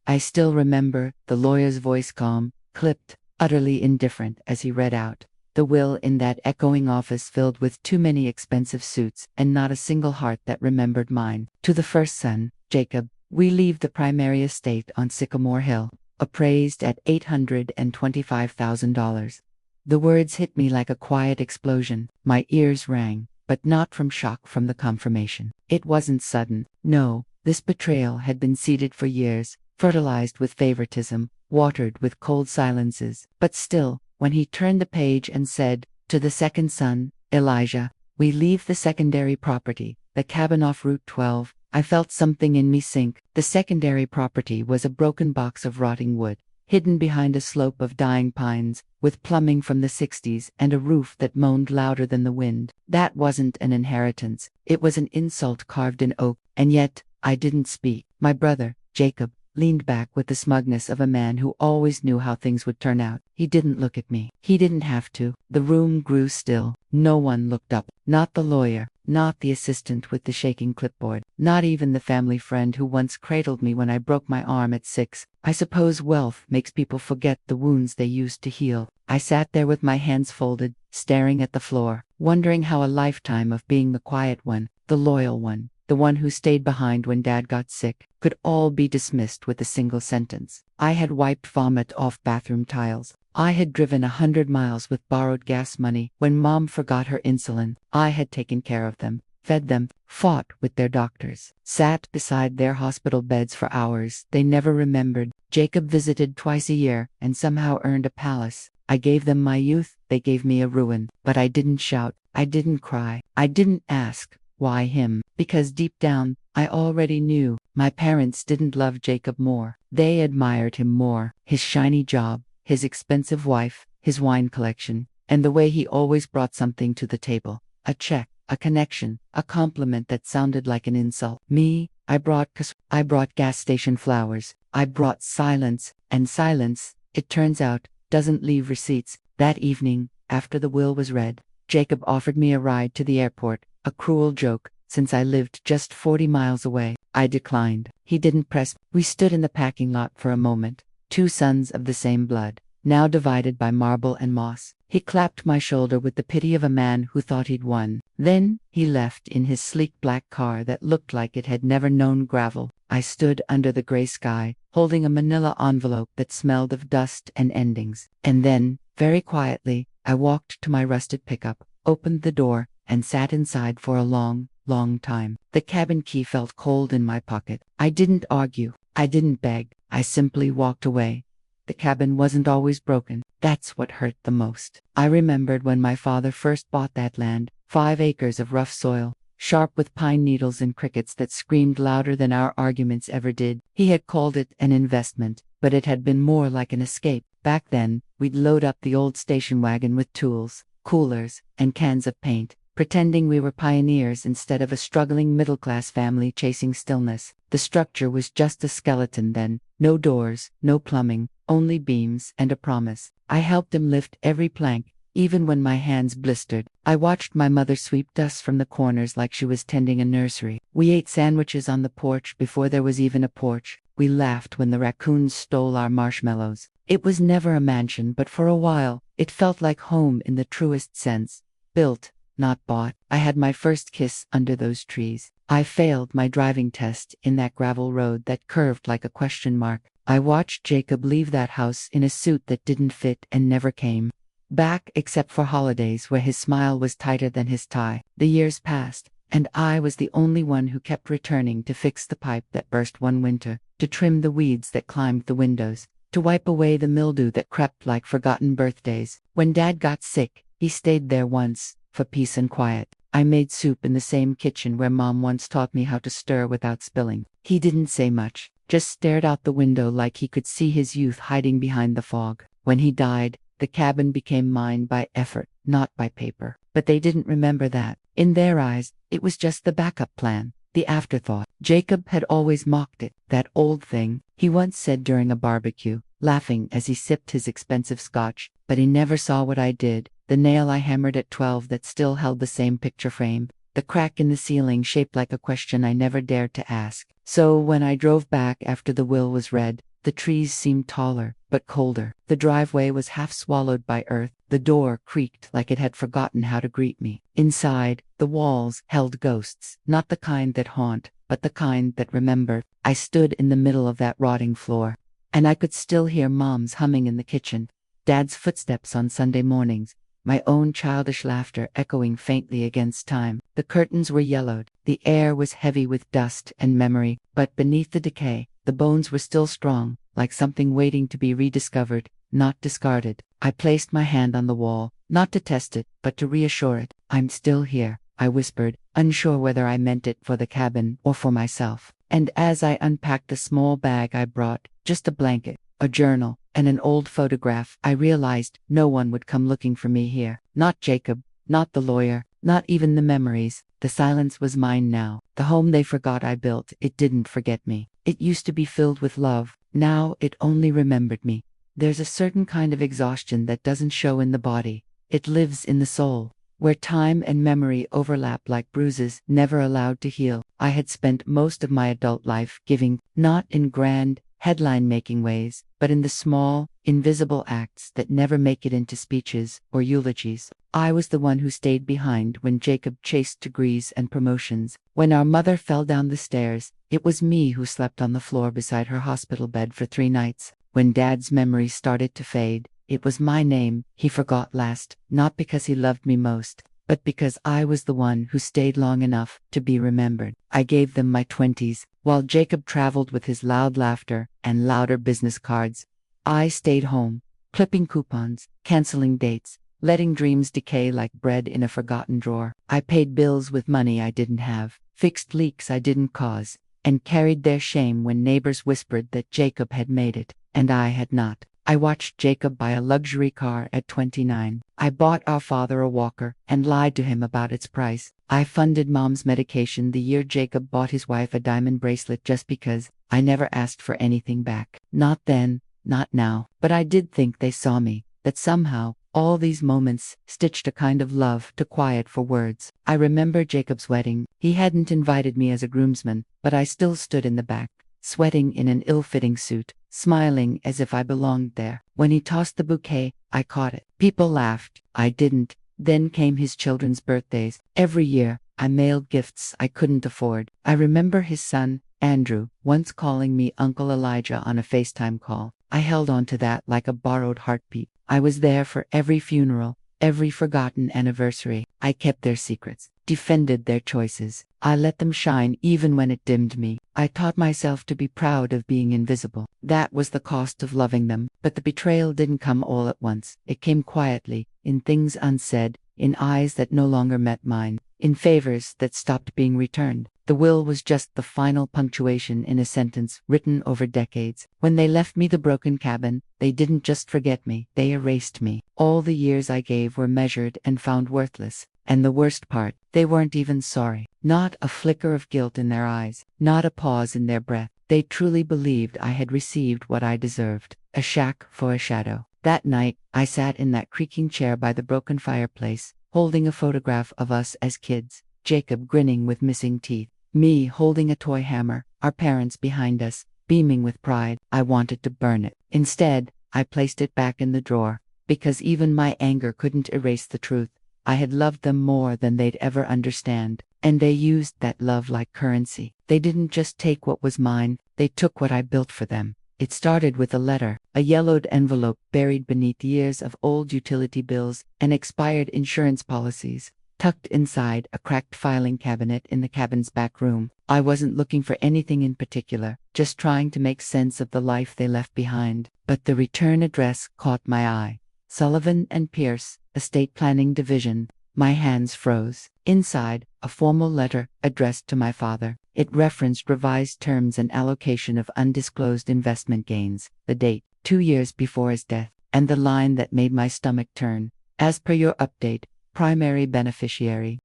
I still remember the lawyer's voice, calm, clipped, utterly indifferent as he read out the will in that echoing office filled with too many expensive suits and not a single heart that remembered mine. To the first son, Jacob, we leave the primary estate on Sycamore Hill, appraised at $825,000. The words hit me like a quiet explosion. My ears rang, but not from shock, from the confirmation. It wasn't sudden. No, this betrayal had been seeded for years, fertilized with favoritism, watered with cold silences. But still, when he turned the page and said, to the second son, Elijah, we leave the secondary property, the cabin off Route 12, I felt something in me sink. The secondary property was a broken box of rotting wood, hidden behind a slope of dying pines, with plumbing from the 60s and a roof that moaned louder than the wind. That wasn't an inheritance, it was an insult carved in oak, and yet, I didn't speak. My brother, Jacob, leaned back with the smugness of a man who always knew how things would turn out. He didn't look at me. He didn't have to. The room grew still. No one looked up. Not the lawyer. Not the assistant with the shaking clipboard. Not even the family friend who once cradled me when I broke my arm at 6. I suppose wealth makes people forget the wounds they used to heal. I sat there with my hands folded, staring at the floor, wondering how a lifetime of being the quiet one, the loyal one, the one who stayed behind when Dad got sick, could all be dismissed with a single sentence. I had wiped vomit off bathroom tiles. I had driven 100 miles with borrowed gas money when Mom forgot her insulin. I had taken care of them, fed them, fought with their doctors, sat beside their hospital beds for hours they never remembered. Jacob visited twice a year and somehow earned a palace. I gave them my youth, they gave me a ruin. But I didn't shout, I didn't cry, I didn't ask, why him? Because deep down, I already knew. My parents didn't love Jacob more. They admired him more. His shiny job, his expensive wife, his wine collection, and the way he always brought something to the table. A check, a connection, a compliment that sounded like an insult. Me, I brought gas station flowers. I brought silence, and silence, it turns out, doesn't leave receipts. That evening, after the will was read, Jacob offered me a ride to the airport, a cruel joke, since I lived just 40 miles away. I declined. He didn't press. We stood in the parking lot for a moment, two sons of the same blood, now divided by marble and moss. He clapped my shoulder with the pity of a man who thought he'd won. Then, he left in his sleek black car that looked like it had never known gravel. I stood under the gray sky, holding a manila envelope that smelled of dust and endings. And then, very quietly, I walked to my rusted pickup, opened the door, and sat inside for a long, long time. The cabin key felt cold in my pocket. I didn't argue. I didn't beg. I simply walked away. The cabin wasn't always broken. That's what hurt the most. I remembered when my father first bought that land, 5 acres of rough soil, sharp with pine needles and crickets that screamed louder than our arguments ever did. He had called it an investment, but it had been more like an escape. Back then, we'd load up the old station wagon with tools, coolers, and cans of paint, pretending we were pioneers instead of a struggling middle-class family chasing stillness. The structure was just a skeleton then, no doors, no plumbing, only beams and a promise. I helped him lift every plank, even when my hands blistered. I watched my mother sweep dust from the corners like she was tending a nursery. We ate sandwiches on the porch before there was even a porch. We laughed when the raccoons stole our marshmallows. It was never a mansion, but for a while, it felt like home in the truest sense. Built, not bought. I had my first kiss under those trees. I failed my driving test in that gravel road that curved like a question mark. I watched Jacob leave that house in a suit that didn't fit and never came back except for holidays where his smile was tighter than his tie. The years passed, and I was the only one who kept returning to fix the pipe that burst one winter, to trim the weeds that climbed the windows, to wipe away the mildew that crept like forgotten birthdays. When Dad got sick, he stayed there once, for peace and quiet. I made soup in the same kitchen where Mom once taught me how to stir without spilling. He didn't say much, just stared out the window like he could see his youth hiding behind the fog. When he died, the cabin became mine by effort, not by paper. But they didn't remember that. In their eyes, it was just the backup plan, the afterthought. Jacob had always mocked it, that old thing, he once said during a barbecue, laughing as he sipped his expensive scotch. But he never saw what I did, the nail I hammered at 12 that still held the same picture frame, the crack in the ceiling shaped like a question I never dared to ask. So when I drove back after the will was read, The trees seemed taller, but colder. The driveway was half swallowed by earth. The door creaked like it had forgotten how to greet me. Inside, the walls held ghosts, not the kind that haunt, but the kind that remember. I stood in the middle of that rotting floor, and I could still hear Mom's humming in the kitchen, Dad's footsteps on Sunday mornings, my own childish laughter echoing faintly against time. The curtains were yellowed, the air was heavy with dust and memory, but beneath the decay, the bones were still strong, like something waiting to be rediscovered, not discarded. I placed my hand on the wall, not to test it, but to reassure it. "I'm still here," I whispered, unsure whether I meant it for the cabin or for myself. And as I unpacked the small bag I brought, just a blanket, a journal, and an old photograph, I realized no one would come looking for me here. Not Jacob, not the lawyer, not even the memories. The silence was mine now. The home they forgot I built, it didn't forget me. It used to be filled with love. Now it only remembered me. There's a certain kind of exhaustion that doesn't show in the body. It lives in the soul, where time and memory overlap like bruises never allowed to heal. I had spent most of my adult life giving, not in grand, headline-making ways, but in the small, invisible acts that never make it into speeches or eulogies. I was the one who stayed behind when Jacob chased degrees and promotions. When our mother fell down the stairs, it was me who slept on the floor beside her hospital bed for 3 nights. When Dad's memories started to fade, it was my name he forgot last, not because he loved me most, but because I was the one who stayed long enough to be remembered. I gave them my 20s, while Jacob traveled with his loud laughter and louder business cards. I stayed home, clipping coupons, canceling dates, letting dreams decay like bread in a forgotten drawer. I paid bills with money I didn't have, fixed leaks I didn't cause, and carried their shame when neighbors whispered that Jacob had made it, and I had not. I watched Jacob buy a luxury car at 29. I bought our father a walker and lied to him about its price. I funded Mom's medication the year Jacob bought his wife a diamond bracelet just because. I never asked for anything back. Not then, not now. But I did think they saw me, that somehow, all these moments stitched a kind of love too quiet for words. I remember Jacob's wedding. He hadn't invited me as a groomsman, but I still stood in the back, sweating in an ill-fitting suit, smiling as if I belonged there. When he tossed the bouquet, I caught it. People laughed. I didn't. Then came his children's birthdays. Every year, I mailed gifts I couldn't afford. I remember his son, Andrew, once calling me Uncle Elijah on a FaceTime call. I held on to that like a borrowed heartbeat. I was there for every funeral, every forgotten anniversary. I kept their secrets, defended their choices. I let them shine even when it dimmed me. I taught myself to be proud of being invisible. That was the cost of loving them. But the betrayal didn't come all at once. It came quietly, in things unsaid, in eyes that no longer met mine, in favors that stopped being returned. The will was just the final punctuation in a sentence written over decades. When they left me the broken cabin, they didn't just forget me, they erased me. All the years I gave were measured and found worthless. And the worst part, they weren't even sorry. Not a flicker of guilt in their eyes, not a pause in their breath. They truly believed I had received what I deserved, a shack for a shadow. That night, I sat in that creaking chair by the broken fireplace, holding a photograph of us as kids, Jacob grinning with missing teeth, me holding a toy hammer, our parents behind us, beaming with pride. I wanted to burn it. Instead, I placed it back in the drawer, because even my anger couldn't erase the truth. I had loved them more than they'd ever understand, and they used that love like currency. They didn't just take what was mine, they took what I built for them. It started with a letter, a yellowed envelope buried beneath years of old utility bills and expired insurance policies, tucked inside a cracked filing cabinet in the cabin's back room. I wasn't looking for anything in particular, just trying to make sense of the life they left behind. But the return address caught my eye. Sullivan and Pierce, Estate Planning Division. My hands froze. Inside, a formal letter addressed to my father. It referenced revised terms and allocation of undisclosed investment gains, the date, 2 years before his death, and the line that made my stomach turn. As per your update, primary beneficiary,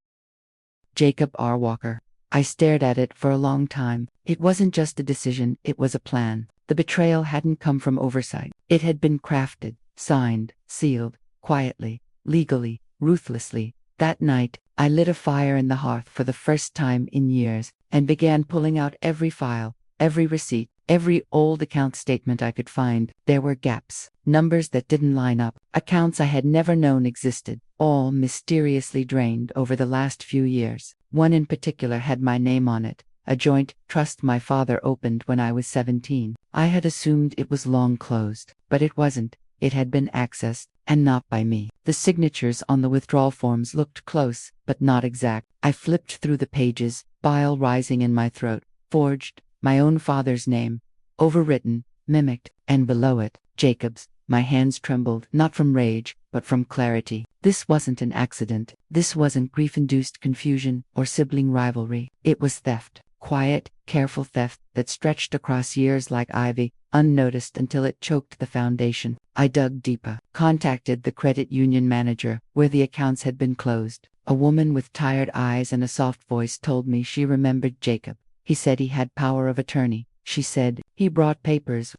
Jacob R. Walker. I stared at it for a long time. It wasn't just a decision, it was a plan. The betrayal hadn't come from oversight. It had been crafted, signed, sealed, quietly, legally, ruthlessly. That night, I lit a fire in the hearth for the first time in years, and began pulling out every file, every receipt, Every old account statement I could find, there were gaps, numbers that didn't line up, accounts I had never known existed, all mysteriously drained over the last few years. One in particular had my name on it, a joint trust my father opened when I was 17. I had assumed it was long closed, but it wasn't. It had been accessed, and not by me. The signatures on the withdrawal forms looked close, but not exact. I flipped through the pages, bile rising in my throat. Forged, my own father's name, overwritten, mimicked, and below it, Jacob's. My hands trembled, not from rage, but from clarity. This wasn't an accident. This wasn't grief-induced confusion or sibling rivalry. It was theft. Quiet, careful theft that stretched across years like ivy, unnoticed until it choked the foundation. I dug deeper, contacted the credit union manager, where the accounts had been closed. A woman with tired eyes and a soft voice told me she remembered Jacob. He said he had power of attorney. She said he brought papers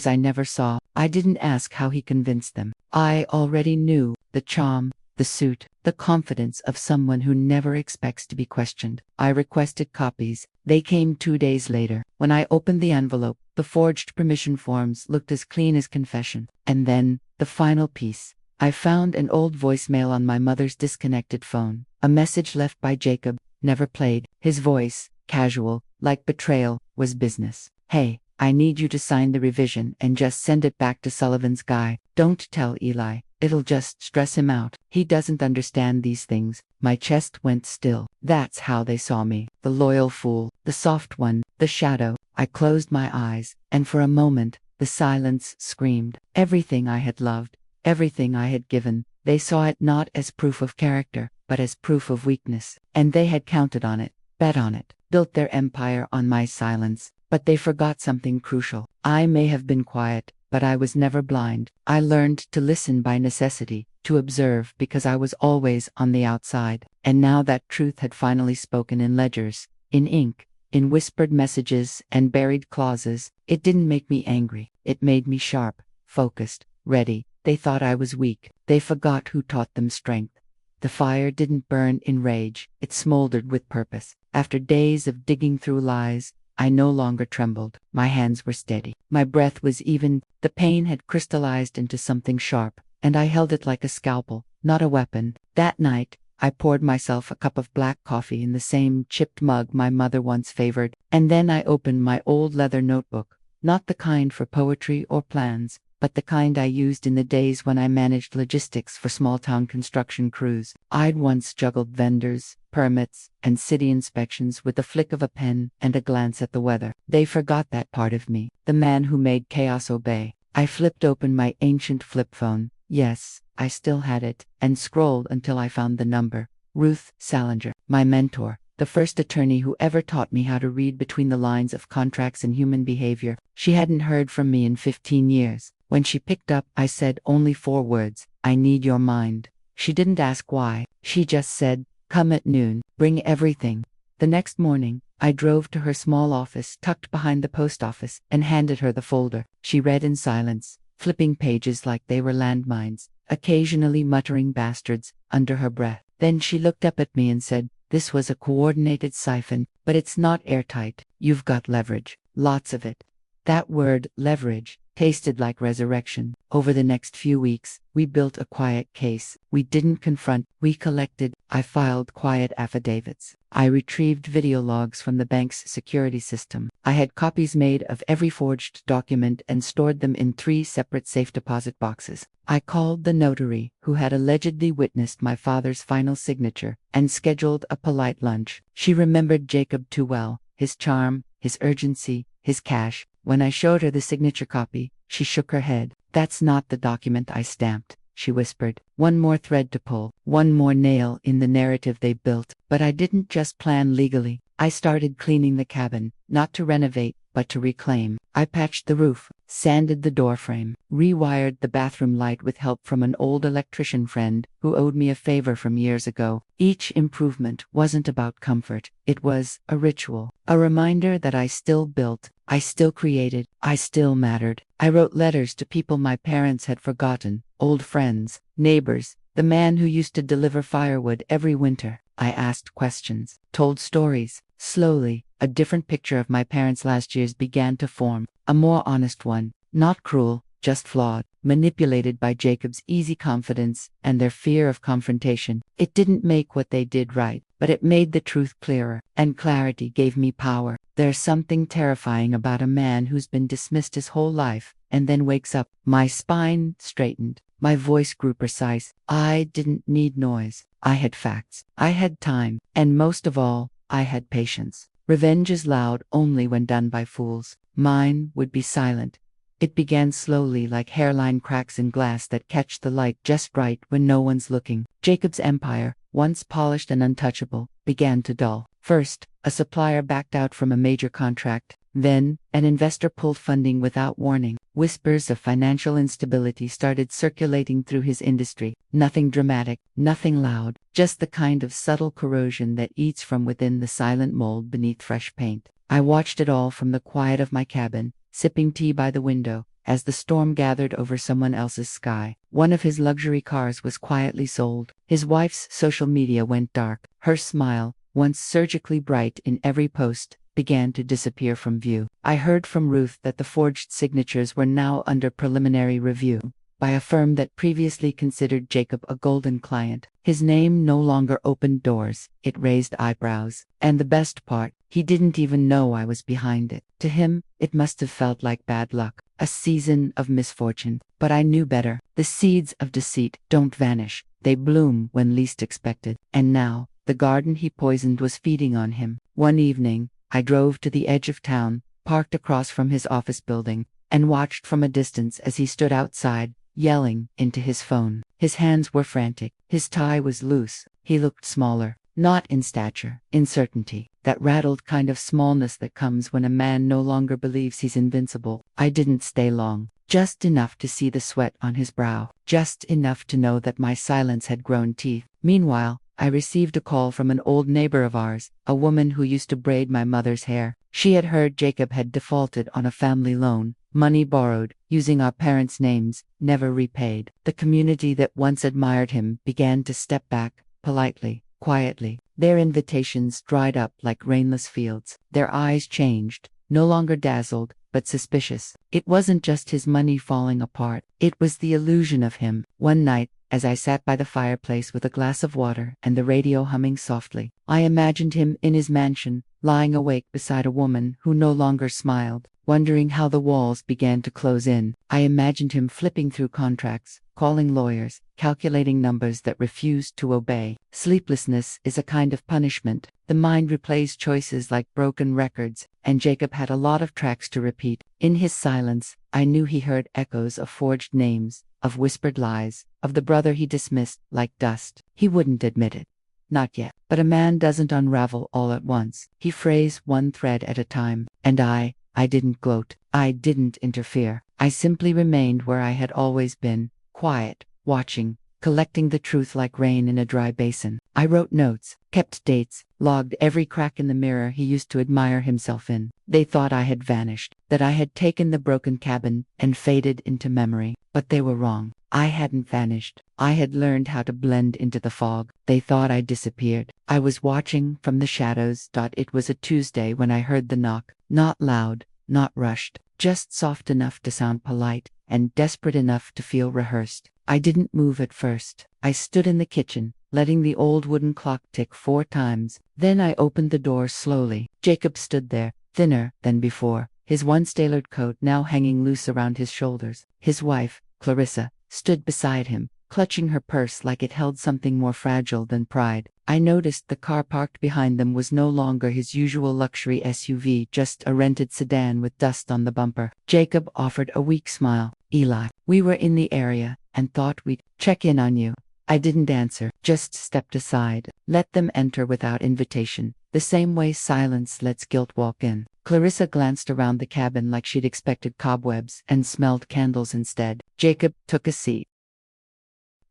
I never saw. I didn't ask how he convinced them. I already knew the charm, the suit, the confidence of someone who never expects to be questioned. I requested copies. They came 2 days later. When I opened the envelope, the forged permission forms looked as clean as confession. And then, the final piece. I found an old voicemail on my mother's disconnected phone. A message left by Jacob, never played. His voice, casual, like betrayal, was business. Hey, I need you to sign the revision and just send it back to Sullivan's guy. Don't tell Eli. It'll just stress him out. He doesn't understand these things. My chest went still. That's how they saw me. The loyal fool, the soft one, the shadow. I closed my eyes, and for a moment, the silence screamed. Everything I had loved, everything I had given, they saw it not as proof of character, but as proof of weakness. And they had counted on it, bet on it, built their empire on my silence. But they forgot something crucial. I may have been quiet, but I was never blind. I learned to listen by necessity, to observe because I was always on the outside. And now that truth had finally spoken in ledgers, in ink, in whispered messages and buried clauses. It didn't make me angry. It made me sharp, focused, ready. They thought I was weak. They forgot who taught them strength. The fire didn't burn in rage. It smoldered with purpose. After days of digging through lies, I no longer trembled. My hands were steady. My breath was even. The pain had crystallized into something sharp, and I held it like a scalpel, not a weapon. That night, I poured myself a cup of black coffee in the same chipped mug my mother once favored, and then I opened my old leather notebook, not the kind for poetry or plans, but the kind I used in the days when I managed logistics for small-town construction crews. I'd once juggled vendors, permits, and city inspections with the flick of a pen and a glance at the weather. They forgot that part of me, the man who made chaos obey. I flipped open my ancient flip phone. Yes, I still had it, and scrolled until I found the number. Ruth Salinger, my mentor, the first attorney who ever taught me how to read between the lines of contracts and human behavior. She hadn't heard from me in 15 years. When she picked up, I said only 4 words. I need your mind. She didn't ask why. She just said, come at noon, bring everything. The next morning, I drove to her small office tucked behind the post office and handed her the folder. She read in silence, flipping pages like they were landmines, occasionally muttering bastards under her breath. Then she looked up at me and said, this was a coordinated siphon, but it's not airtight. You've got leverage. Lots of it. That word, leverage, tasted like resurrection. Over the next few weeks, we built a quiet case. We didn't confront, we collected. I filed quiet affidavits. I retrieved video logs from the bank's security system. I had copies made of every forged document and stored them in 3 separate safe deposit boxes. I called the notary, who had allegedly witnessed my father's final signature, and scheduled a polite lunch. She remembered Jacob too well, his charm, his urgency, his cash. When I showed her the signature copy, she shook her head. That's not the document I stamped, she whispered. One more thread to pull, one more nail in the narrative they built. But I didn't just plan legally. I started cleaning the cabin, not to renovate, but to reclaim. I patched the roof, sanded the doorframe, rewired the bathroom light with help from an old electrician friend who owed me a favor from years ago. Each improvement wasn't about comfort. It was a ritual, a reminder that I still built, I still created, I still mattered. I wrote letters to people my parents had forgotten, old friends, neighbors, the man who used to deliver firewood every winter. I asked questions, told stories. Slowly, a different picture of my parents' last years began to form. a more honest one, not cruel, just flawed, manipulated by Jacob's easy confidence and their fear of confrontation. It didn't make what they did right, but it made the truth clearer, and clarity gave me power. There's something terrifying about a man who's been dismissed his whole life, and then wakes up. My spine straightened. My voice grew precise. I didn't need noise. I had facts. I had time. And most of all, I had patience. Revenge is loud only when done by fools. Mine would be silent. It began slowly, like hairline cracks in glass that catch the light just right when no one's looking. Jacob's empire, once polished and untouchable, began to dull. First, a supplier backed out from a major contract. Then, an investor pulled funding without warning. Whispers of financial instability started circulating through his industry. Nothing dramatic, nothing loud, just the kind of subtle corrosion that eats from within the silent mold beneath fresh paint. I watched it all from the quiet of my cabin, sipping tea by the window, as the storm gathered over someone else's sky. One of his luxury cars was quietly sold. His wife's social media went dark. Her smile, once surgically bright in every post, began to disappear from view. I heard from Ruth that the forged signatures were now under preliminary review by a firm that previously considered Jacob a golden client. His name no longer opened doors, it raised eyebrows. And the best part, he didn't even know I was behind it. To him, it must have felt like bad luck, a season of misfortune. But I knew better. The seeds of deceit don't vanish. They bloom when least expected. And now, the garden he poisoned was feeding on him. One evening, I drove to the edge of town, parked across from his office building, and watched from a distance as he stood outside, yelling into his phone. His hands were frantic. His tie was loose. He looked smaller. Not in stature, in certainty. That rattled kind of smallness that comes when a man no longer believes he's invincible. I didn't stay long. Just enough to see the sweat on his brow. Just enough to know that my silence had grown teeth. Meanwhile, I received a call from an old neighbor of ours, a woman who used to braid my mother's hair. She had heard Jacob had defaulted on a family loan, money borrowed, using our parents' names, never repaid. The community that once admired him began to step back, politely, quietly. Their invitations dried up like rainless fields. Their eyes changed, no longer dazzled, but suspicious. It wasn't just his money falling apart. It was the illusion of him. One night, as I sat by the fireplace with a glass of water and the radio humming softly, I imagined him in his mansion, lying awake beside a woman who no longer smiled, wondering how the walls began to close in. I imagined him flipping through contracts, calling lawyers, calculating numbers that refused to obey. Sleeplessness is a kind of punishment. The mind replays choices like broken records, and Jacob had a lot of tracks to repeat. In his silence, I knew he heard echoes of forged names, of whispered lies, of the brother he dismissed like dust. He wouldn't admit it. Not yet. But a man doesn't unravel all at once. He frays one thread at a time. And I didn't gloat. I didn't interfere. I simply remained where I had always been, quiet, watching, collecting the truth like rain in a dry basin. I wrote notes, kept dates, logged every crack in the mirror he used to admire himself in. They thought I had vanished, that I had taken the broken cabin and faded into memory. But they were wrong. I hadn't vanished. I had learned how to blend into the fog. They thought I disappeared. I was watching from the shadows. It was a Tuesday when I heard the knock. Not loud, not rushed, just soft enough to sound polite, and desperate enough to feel rehearsed. I didn't move at first. I stood in the kitchen, letting the old wooden clock tick 4 times. Then I opened the door slowly. Jacob stood there, thinner than before, his once tailored coat now hanging loose around his shoulders. His wife, Clarissa, stood beside him, clutching her purse like it held something more fragile than pride. I noticed the car parked behind them was no longer his usual luxury SUV, just a rented sedan with dust on the bumper. Jacob offered a weak smile. Eli, we were in the area, and thought we'd check in on you. I didn't answer, just stepped aside, let them enter without invitation, the same way silence lets guilt walk in. Clarissa glanced around the cabin like she'd expected cobwebs and smelled candles instead. Jacob took a seat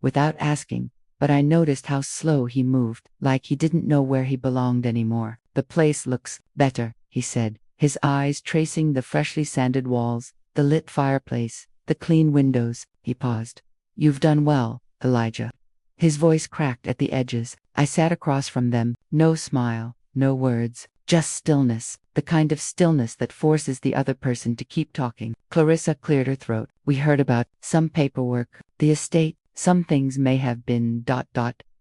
without asking, but I noticed how slow he moved, like he didn't know where he belonged anymore. The place looks better, he said, his eyes tracing the freshly sanded walls, the lit fireplace, the clean windows. He paused. You've done well, Elijah. His voice cracked at the edges. I sat across from them, no smile, no words, Just stillness, the kind of stillness that forces the other person to keep talking. Clarissa cleared her throat. We heard about some paperwork, the estate, some things may have been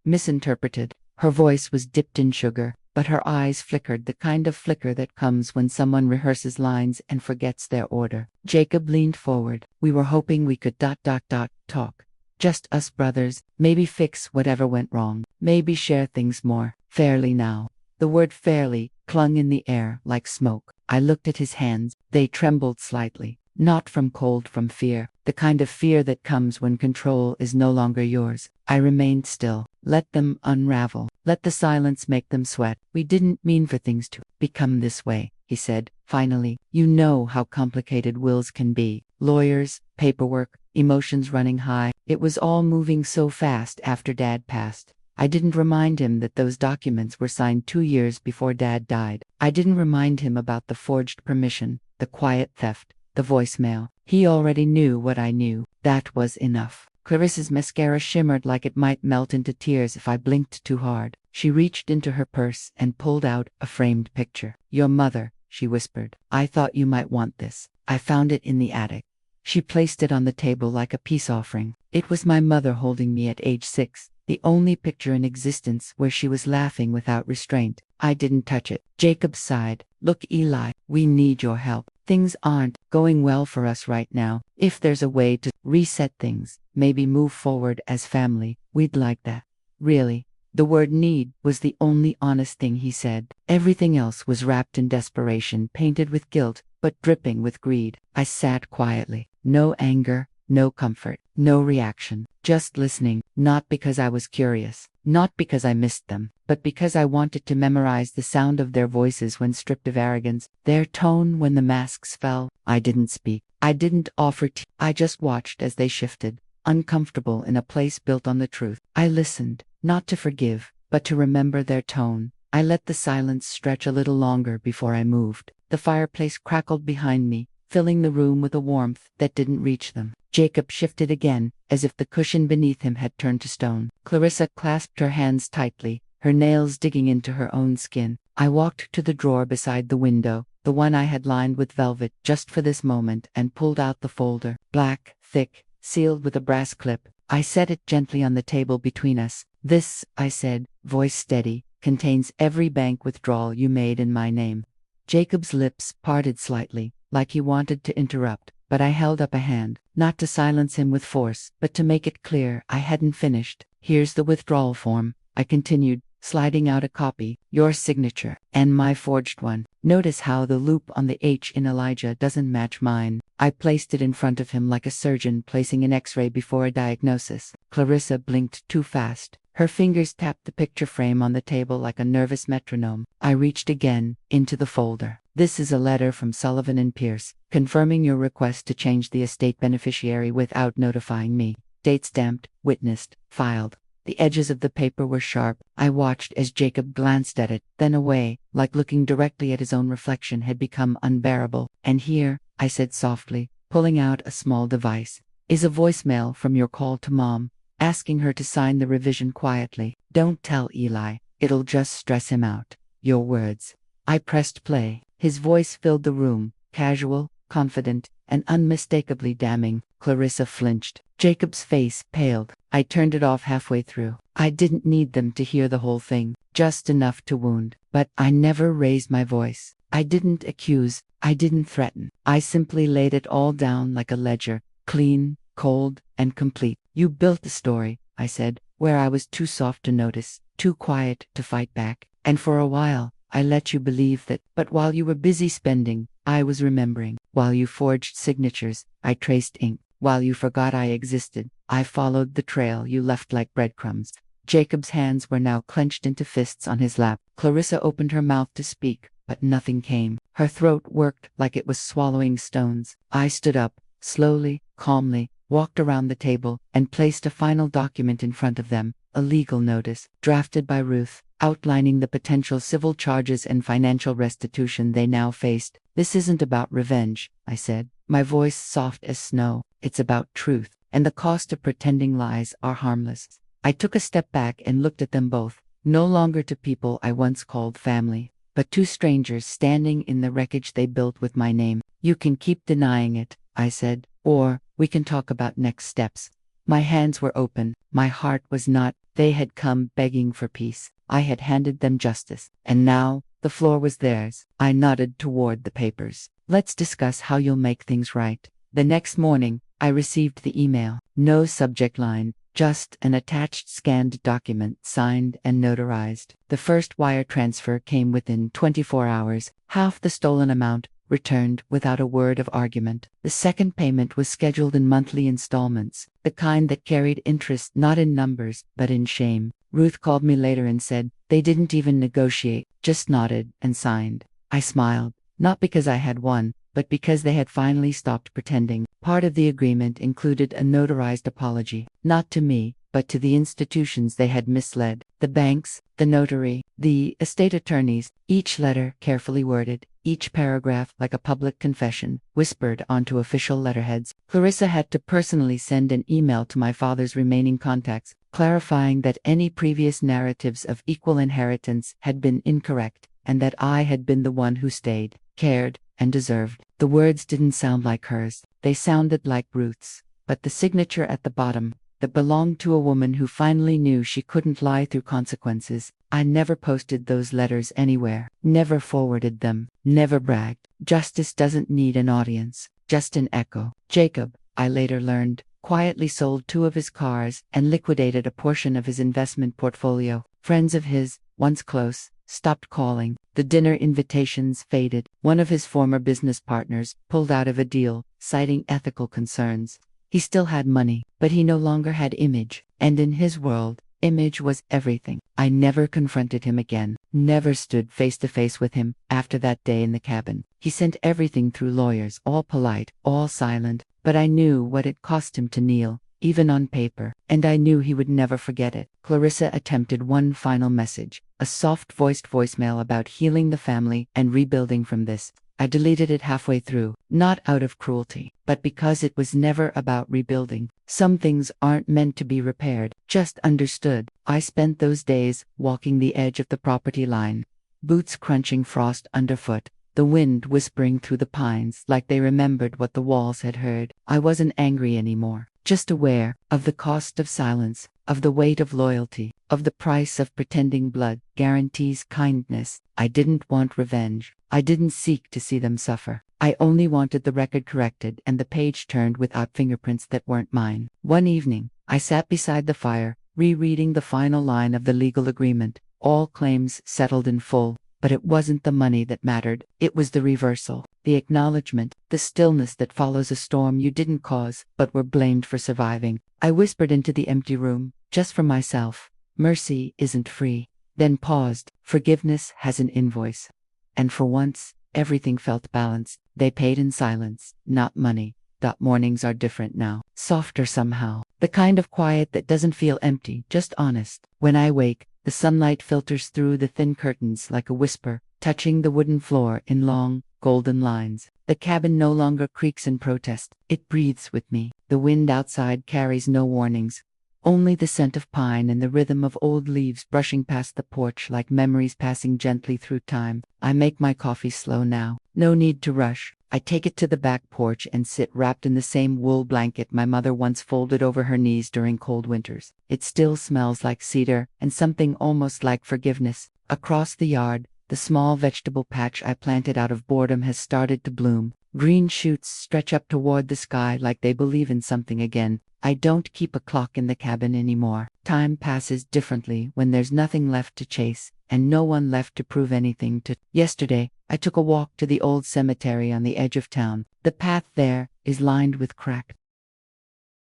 misinterpreted. Her voice was dipped in sugar, but her eyes flickered, the kind of flicker that comes when someone rehearses lines and forgets their order. Jacob leaned forward. We were hoping we could talk. Just us brothers, maybe fix whatever went wrong, maybe share things more fairly now. The word fairly clung in the air like smoke. I looked at his hands. They trembled slightly, not from cold, from fear, the kind of fear that comes when control is no longer yours. I remained still. Let them unravel. Let the silence make them sweat. We didn't mean for things to become this way, he said, finally. You know how complicated wills can be. Lawyers, paperwork, emotions running high. It was all moving so fast after Dad passed. I didn't remind him that those documents were signed 2 years before Dad died. I didn't remind him about the forged permission, the quiet theft, the voicemail. He already knew what I knew. That was enough. Clarissa's mascara shimmered like it might melt into tears if I blinked too hard. She reached into her purse and pulled out a framed picture. Your mother, she whispered. I thought you might want this. I found it in the attic. She placed it on the table like a peace offering. It was my mother holding me at age 6. The only picture in existence where she was laughing without restraint. I didn't touch it. Jacob sighed. Look, Eli, we need your help. Things aren't going well for us right now. If there's a way to reset things, maybe move forward as family, we'd like that. Really. The word need was the only honest thing he said. Everything else was wrapped in desperation, painted with guilt, but dripping with greed. I sat quietly. No anger, no comfort, no reaction. Just listening, not because I was curious, not because I missed them, but because I wanted to memorize the sound of their voices when stripped of arrogance, their tone when the masks fell. I didn't speak. I didn't offer tea. I just watched as they shifted, uncomfortable in a place built on the truth. I listened, not to forgive, but to remember their tone. I let the silence stretch a little longer before I moved. The fireplace crackled behind me, filling the room with a warmth that didn't reach them. Jacob shifted again, as if the cushion beneath him had turned to stone. Clarissa clasped her hands tightly, her nails digging into her own skin. I walked to the drawer beside the window, the one I had lined with velvet just for this moment, and pulled out the folder. Black, thick, sealed with a brass clip. I set it gently on the table between us. This, I said, voice steady, contains every bank withdrawal you made in my name. Jacob's lips parted slightly, like he wanted to interrupt, but I held up a hand, not to silence him with force, but to make it clear I hadn't finished. Here's the withdrawal form, I continued, sliding out a copy, your signature, and my forged one. Notice how the loop on the H in Elijah doesn't match mine. I placed it in front of him like a surgeon placing an X-ray before a diagnosis. Clarissa blinked too fast. Her fingers tapped the picture frame on the table like a nervous metronome. I reached again, into the folder. This is a letter from Sullivan and Pierce, confirming your request to change the estate beneficiary without notifying me. Date stamped, witnessed, filed. The edges of the paper were sharp. I watched as Jacob glanced at it, then away, like looking directly at his own reflection had become unbearable. And here, I said softly, pulling out a small device, is a voicemail from your call to Mom, asking her to sign the revision quietly. Don't tell Eli, it'll just stress him out. Your words. I pressed play. His voice filled the room, casual, confident, and unmistakably damning. Clarissa flinched. Jacob's face paled. I turned it off halfway through. I didn't need them to hear the whole thing, just enough to wound. But I never raised my voice. I didn't accuse. I didn't threaten. I simply laid it all down like a ledger, clean, cold, and complete. You built the story, I said, where I was too soft to notice, too quiet to fight back. And for a while, I let you believe that. But while you were busy spending, I was remembering. While you forged signatures, I traced ink. While you forgot I existed, I followed the trail you left like breadcrumbs. Jacob's hands were now clenched into fists on his lap. Clarissa opened her mouth to speak, but nothing came. Her throat worked like it was swallowing stones. I stood up, slowly, calmly, walked around the table, and placed a final document in front of them, a legal notice, drafted by Ruth, outlining the potential civil charges and financial restitution they now faced. This isn't about revenge, I said, my voice soft as snow. It's about truth, and the cost of pretending lies are harmless. I took a step back and looked at them both, no longer to people I once called family, but two strangers standing in the wreckage they built with my name. "You can keep denying it," I said, "or we can talk about next steps." My hands were open, my heart was not. They had come begging for peace. I had handed them justice, and now the floor was theirs. I nodded toward the papers. "Let's discuss how you'll make things right." The next morning, I received the email. No subject line, just an attached scanned document signed and notarized. The first wire transfer came within 24 hours, half the stolen amount returned without a word of argument. The second payment was scheduled in monthly installments, the kind that carried interest not in numbers, but in shame. Ruth called me later and said they didn't even negotiate, just nodded and signed. I smiled, not because I had won, but because they had finally stopped pretending. Part of the agreement included a notarized apology, not to me, but to the institutions they had misled: the banks, the notary, the estate attorneys, each letter carefully worded, each paragraph like a public confession, whispered onto official letterheads. Clarissa had to personally send an email to my father's remaining contacts, clarifying that any previous narratives of equal inheritance had been incorrect, and that I had been the one who stayed, cared, and deserved. The words didn't sound like hers, they sounded like Ruth's, but the signature at the bottom, that belonged to a woman who finally knew she couldn't lie through consequences. I never posted those letters anywhere, never forwarded them, never bragged. Justice doesn't need an audience, just an echo. Jacob, I later learned, quietly sold 2 of his cars and liquidated a portion of his investment portfolio. Friends of his, once close, stopped calling. The dinner invitations faded. One of his former business partners pulled out of a deal, citing ethical concerns. He still had money, but he no longer had image, and in his world, image was everything. I never confronted him again, never stood face to face with him after that day in the cabin. He sent everything through lawyers, all polite, all silent, but I knew what it cost him to kneel, even on paper, and I knew he would never forget it. Clarissa attempted one final message, a soft-voiced voicemail about healing the family and rebuilding from this. I deleted it halfway through, not out of cruelty, but because it was never about rebuilding. Some things aren't meant to be repaired, just understood. I spent those days walking the edge of the property line, boots crunching frost underfoot, the wind whispering through the pines like they remembered what the walls had heard. I wasn't angry anymore, just aware of the cost of silence, of the weight of loyalty, of the price of pretending blood guarantees kindness. I didn't want revenge. I didn't seek to see them suffer. I only wanted the record corrected and the page turned without fingerprints that weren't mine. One evening, I sat beside the fire, rereading the final line of the legal agreement. All claims settled in full, but it wasn't the money that mattered. It was the reversal, the acknowledgement, the stillness that follows a storm you didn't cause, but were blamed for surviving. I whispered into the empty room, just for myself, "Mercy isn't free." Then paused. Forgiveness has an invoice. And for once, everything felt balanced. They paid in silence, not money. Mornings are different now, softer somehow. The kind of quiet that doesn't feel empty, just honest. When I wake, the sunlight filters through the thin curtains like a whisper, touching the wooden floor in long, golden lines. The cabin no longer creaks in protest. It breathes with me. The wind outside carries no warnings. Only the scent of pine and the rhythm of old leaves brushing past the porch like memories passing gently through time. I make my coffee slow now. No need to rush. I take it to the back porch and sit wrapped in the same wool blanket my mother once folded over her knees during cold winters. It still smells like cedar and something almost like forgiveness. Across the yard, the small vegetable patch I planted out of boredom has started to bloom. Green shoots stretch up toward the sky like they believe in something again. I don't keep a clock in the cabin anymore. Time passes differently when there's nothing left to chase, and no one left to prove anything to. Yesterday, I took a walk to the old cemetery on the edge of town. The path there is lined with cracked,